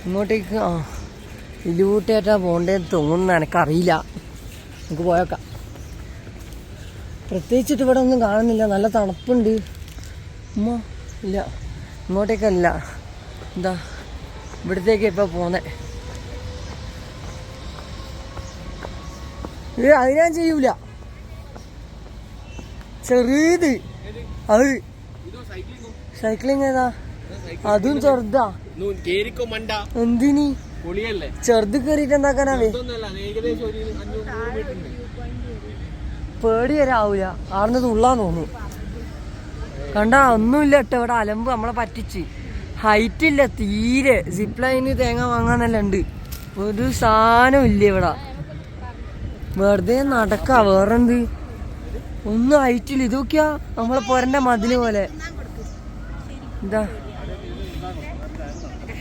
ഇങ്ങോട്ടേക്ക് ഇലൂട്ടേറ്റാ പോണ്ടേന്ന് തോന്നുന്നു, എനിക്കറിയില്ല. നമുക്ക് പോയേക്കാം. പ്രത്യേകിച്ചിട്ട് ഇവിടെ ഒന്നും കാണുന്നില്ല, നല്ല തണുപ്പുണ്ട്. ഇല്ല, ഇങ്ങോട്ടേക്കല്ല, എന്താ ഇവിടത്തേക്ക് ഇപ്പം പോന്നെ. അത് ഞാൻ ചെയ്യൂല. ചെറിയത് അത് സൈക്ലിങ് ഏതാ? അതും ചെറുതാ. എന്തിനി ചെറുത് കയറിയിട്ട് എന്താക്കാനാവേ? പേടി വരാവൂല, ആർന്ന് തുള്ളാൻ തോന്നും. കണ്ടാ ഒന്നുമില്ല കേട്ടോ ഇവിടെ. അലമ്പ് നമ്മളെ പറ്റിച്ച്. ഹൈറ്റ് ഇല്ല തീരെ. സിപ്പ് ലൈന് തേങ്ങ വാങ്ങാന്നെല്ലാം ഉണ്ട്, ഒരു സാധനം ഇല്ല ഇവിടെ. വെറുതെ നടക്കാ, വേറെന്ത്. ഒന്നും ഹൈറ്റില്ല. ഇത് നോക്കിയാ നമ്മളെ പൊരന്റെ മതില് പോലെ. എന്താ